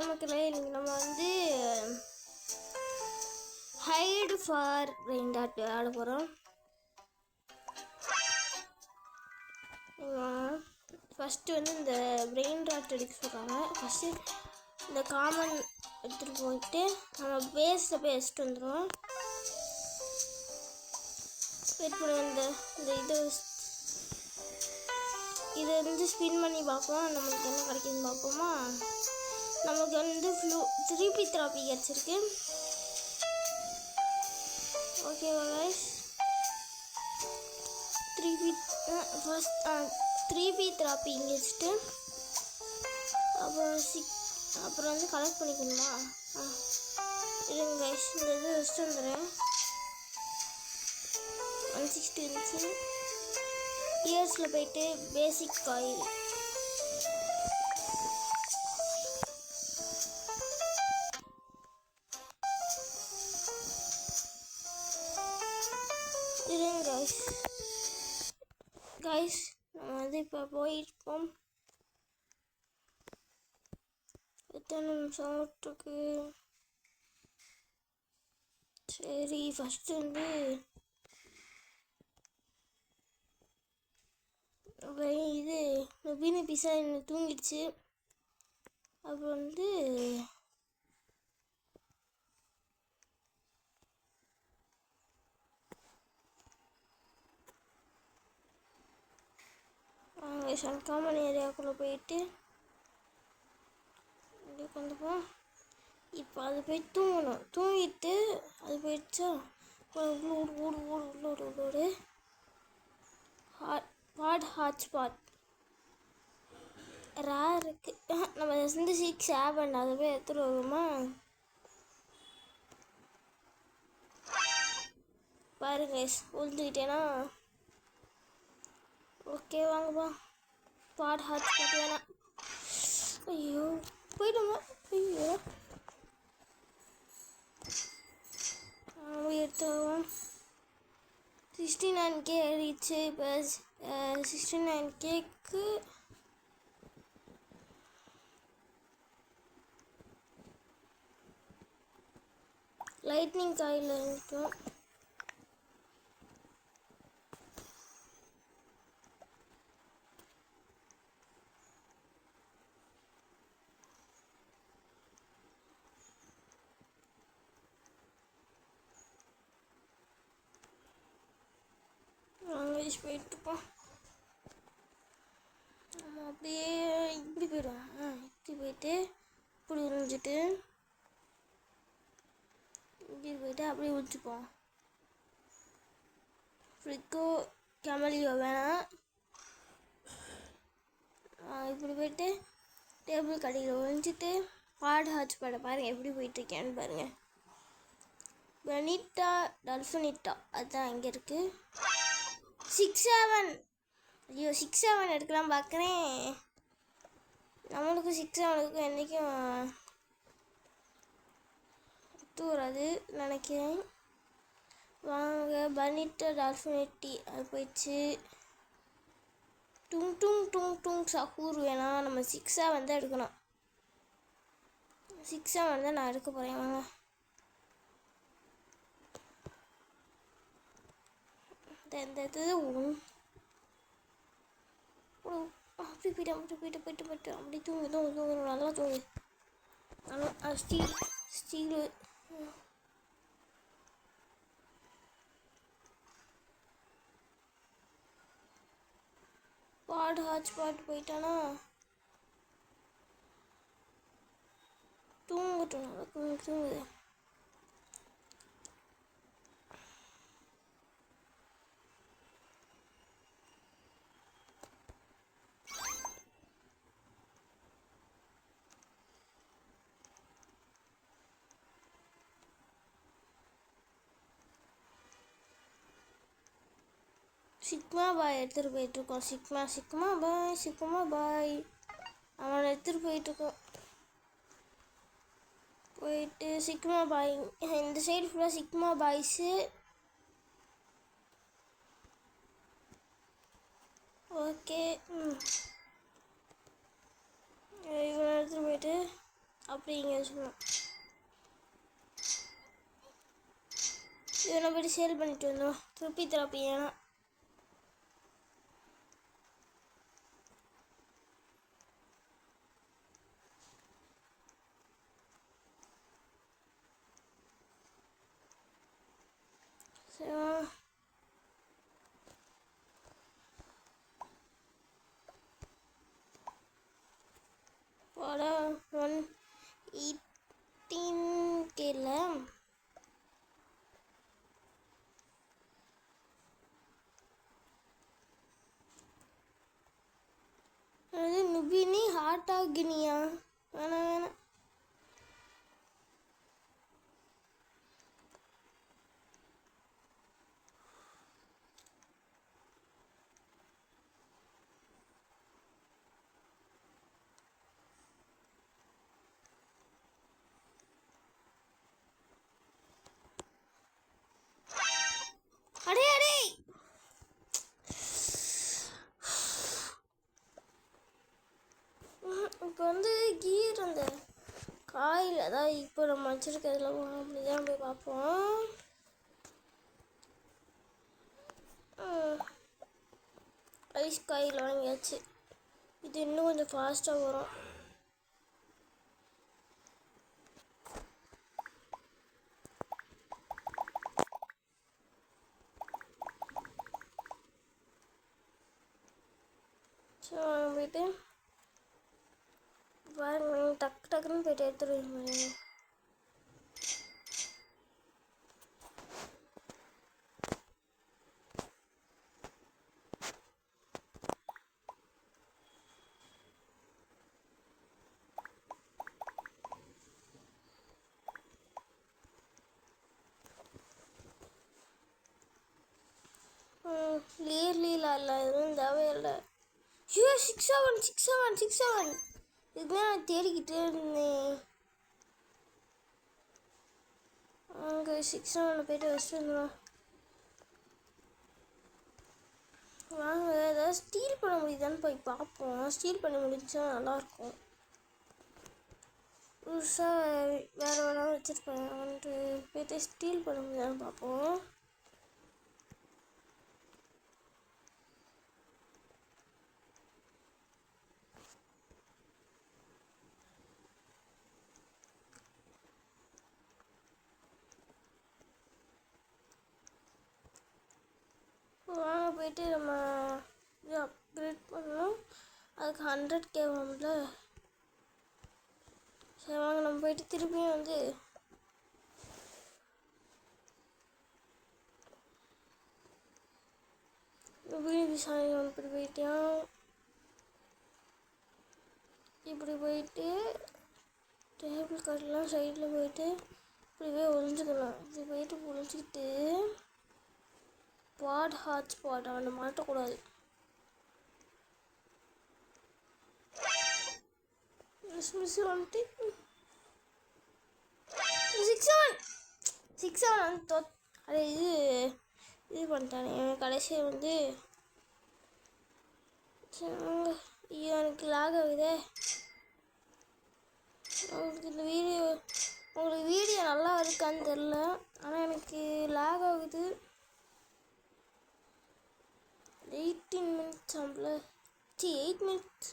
மக்களே, இன்னைக்கு நம்ம வந்து ஹைடு ஃபார் ரெயின் டாட் ஆட போகிறோம். ஃபஸ்ட்டு வந்து இந்த பிரெயின் டாட் எடுக்க சொல்கிறாங்க. ஃபஸ்ட்டு இந்த காமன் எடுத்துகிட்டு போயிட்டு நம்ம பேஸில் போய் வச்சுட்டு வந்துடுவோம். வெயிட் பண்ணுவோம். இதை வந்து ஸ்பின் பண்ணி பார்ப்போம். நம்மளுக்கு என்ன கிடைக்குதுன்னு பார்ப்போமா. நமக்கு வந்து திருப்பி தெராப்பி கிடச்சிருக்கு. ஓகேவா கைஸ், த்ரீபி தெராப்பி இங்கே வச்சுட்டு அப்புறம் வந்து கலெக்ட் பண்ணிக்கணுமா. இருங்க கைஸ், இந்த இது வச்சுட்டு வந்துடுறேன். 160 இருந்துச்சு. இயர்ஸில் போயிட்டு பேசிக் காயில் இருங்க கைஸ், நம்ம வந்து இப்போ போயிருப்போம். எத்தனை நிமிஷம் இருக்கு? சரி, ஃபஸ்ட்டு வந்து இது நவீன பிசா என்ன தூங்கிடுச்சு. அப்புறம் வந்து காமன் ஏரியாவுக்குள்ளே போயிட்டு உட்காந்துப்போம். இப்போ அது போய் தூங்கணும். தூங்கிட்டு அது போயிடுச்சா ஓடு ஹாட்ஸ்பாட் ரேர் இருக்குது. நம்ம வந்து 6-7 அதை போய் எடுத்துகிட்டு வருவோமா. பாருங்க உழுந்துக்கிட்டேனா. ஓகே வாங்கப்பா. ஹாட்ஸ்பாட் வேணாம். ஐயோ போயிடுமா. ஐயோ எடுத்துவோம். 69K ஆயிடுச்சு. இப்போ 69Kக்கு லைட்னிங் காயில் இருக்கும். போயிட்டுருப்போம். நம்ம அப்படியே இப்படி போயிடுவோம். இப்படி போயிட்டு இப்படி உறிஞ்சிட்டு இப்படி போயிட்டு அப்படியே உறிஞ்சிப்போம். ஃப்ரிக்கோ கேமலியோ வேணாம். இப்படி போயிட்டு டேபிள் கடையில் ஒழிஞ்சிட்டு ஹாட்ஸ்பாட்டை பாருங்கள் எப்படி போயிட்டுருக்கேன்னு பாருங்கள். பெனிட்டா டல்ஃபினிட்டா அதுதான் இங்கே இருக்குது. 6-7. ஐயோ 6-7 எடுக்கலாம் பார்க்குறேன். நம்மளுக்கும் 6-7க்கும் என்றைக்கும் ஒத்து வராது நினைக்கிறேன். வாங்க பனிட்டா டால்ஃபினிட்டி அது போயிடுச்சு. டுங் டுங் டுங் டுங் சஹூர் வேணாம். நம்ம 6-7 தான் எடுக்கணும். 6-7 தான் நான் எடுக்க போகிறேன். வாங்க இந்த இது அப்படி போயிட்டு அப்படி தூங்கு நல்லா தூங்கு. ஸ்டீலு ஹாட்ஸ்பாட் போயிட்டானா தூங்கட்டும். நல்லா தூங்குது. சிக்மா பாய் எடுத்துகிட்டு போயிட்டுருக்கோம். சிக்மா பாய் அவனை எடுத்துகிட்டு போயிட்டுருக்கோம். போயிட்டு சிக்மா பாய் இந்த சைடு ஃபுல்லாக சிக்மா பாய்ஸு. ஓகே இவனை எடுத்துகிட்டு போயிட்டு அப்படிங்க சொல்லலாம். இவனை போய்ட்டு சேல் பண்ணிட்டு வந்தோம். திருப்பி தரப்பி ஏன்னா வாடா 118Kல அது நுபினி ஹார்ட் ஆகினியா? வேணாம் வேணாம். அடே அடே இப்போ வந்து கீர் அந்த காயில் அதாவது இப்போ நம்ம வச்சுருக்கிறதுல அப்படிதான் போய் பார்ப்போம். ஐஸ் காயில் வாங்கியாச்சு. இது இன்னும் கொஞ்சம் ஃபாஸ்ட்டாக வரும். ஸோ போயிட்டு பாருங்க டக்கு டக்குன்னு போயிட்டு எடுத்துருவீங்க. லீலா இல்லை எதுவும் தேவையில்லை. ஐயோ 67 இதுதான் நான் தேடிக்கிட்டே இருந்தேன். அங்கே 67 போய்ட்டு வச்சுட்டு இருந்தோம். வாங்க ஏதாவது ஸ்டீல் பண்ண முடியுதான்னு போய் பார்ப்போம். ஸ்டீல் பண்ண முடிஞ்சா நல்லாயிருக்கும். புதுசாக வேறு வேணாலும் வச்சுருப்பேன். வந்துட்டு போய்ட்டு ஸ்டீல் பண்ண முடியுதான்னு பார்ப்போம். வாங்க போயிட்டு நம்ம இது அப்கிரேட் பண்ணணும். அதுக்கு 100K ஆகும்ல. சரி வாங்க நம்ம போயிட்டு திருப்பியும் வந்து இப்படி போயிட்டோம். இப்படி போயிட்டு டேபிள் கார்டெலாம் சைடில் போயிட்டு இப்படி போய் ஒழிஞ்சுக்கலாம். இப்படி போயிட்டு ஒழிஞ்சிக்கிட்டு பாட் ஹாட்ஸ்பாட் அவனை மாட்டக்கூடாது. 67 அது இது பண்ணிட்டானே கடைசியாக வந்து. ஐயோ எனக்கு லாக் ஆகுதே. உங்களுக்கு வீடியோ நல்லா இருக்கான்னு தெரில, ஆனால் எனக்கு லாக் ஆகுது. 18 minutes ஆம்பல 8 minutes.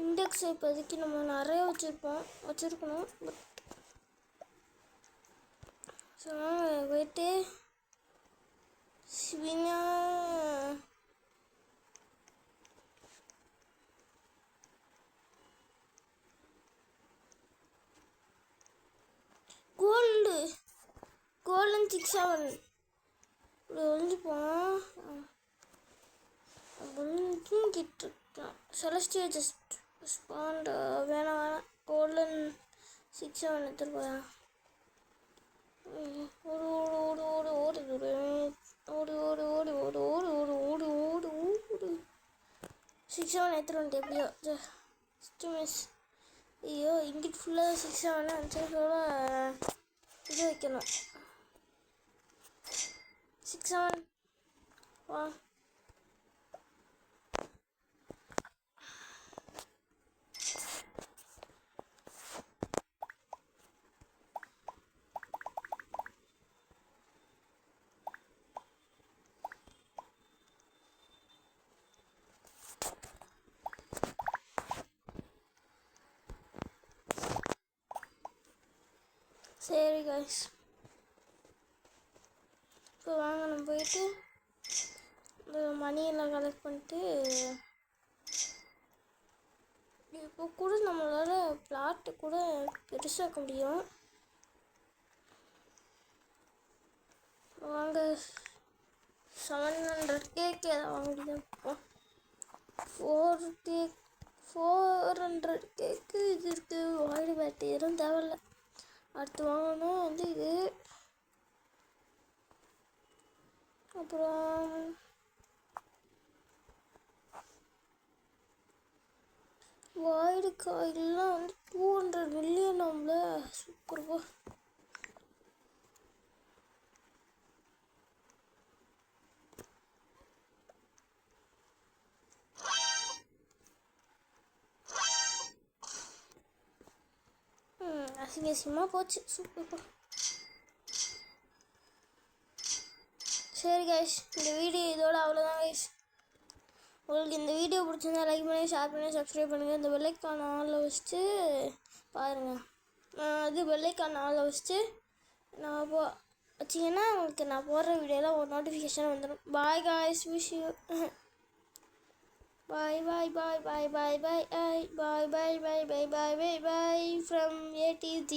இண்டெக்ஸ் இப்போதைக்கு நம்ம நிறைய வச்சுருக்கணும். பட் ஸோ போயிட்டு ஸ்வினா கோல்டன் 67 இப்படி ஒழிஞ்சுப்போம். தூங்கிட்டு இருக்கான். செலஸ்டியா ஜஸ்ட் ஸ்பாண்ட் வேணாம். கோல்டன் 67 எடுத்துட்டு போயா. ஓடு ஓடு ஓடு ஓடு ஓடு ஓடு ஓடு ஓடு ஓடு ஓடு ஓடு ஓடு ஓடு 67 எடுத்துட்டு வந்துட்டு எப்படியோ ஜஸ்ட் மிஸ். ஐயோ இங்கிட்டு ஃபுல்லாக 67 அஞ்சோட இது வைக்கணும். 67 வா சரி கைஸ், இப்போ வாங்க நம்ம போயிட்டு இந்த மணியெல்லாம் கலெக்ட் பண்ணிட்டு இப்போ கூட நம்மளால் பிளாட்டு கூட பெருசாக்க முடியும். வாங்க 700 கேக்கு எதாவது வாங்க முடியுது. இப்போ 400 கேக்கு இது இருக்குது. வாய்டு பேட்டரி எதுவும் தேவையில்லை. அடுத்து வாங்கணும் வந்து இது. அப்புறம் வாய்டு காயிலாம் வந்து 200 மில்லியன் நம்மள சூப்பர்வா. அசிங்கமாக போச்சு. சூப்பர். சரி கைஸ், இந்த வீடியோ இதோட அவ்வளோதான் கைஸ். உங்களுக்கு இந்த வீடியோ பிடிச்சிருந்தா லைக் பண்ணி, ஷேர் பண்ணி, சப்ஸ்கிரைப் பண்ணுங்கள். இந்த பெல்லைக்கான ஆளில் வச்சுட்டு பாருங்கள். இது பெல்லைக்கான ஆளில் வச்சுட்டு நான் வச்சிங்கன்னா உங்களுக்கு நான் போடுற வீடியோவில் ஒரு நோட்டிஃபிகேஷன் வந்துடும். Bye guys, wish you. Bye bye bye bye bye bye bye bye bye bye bye bye bye bye from A to Z.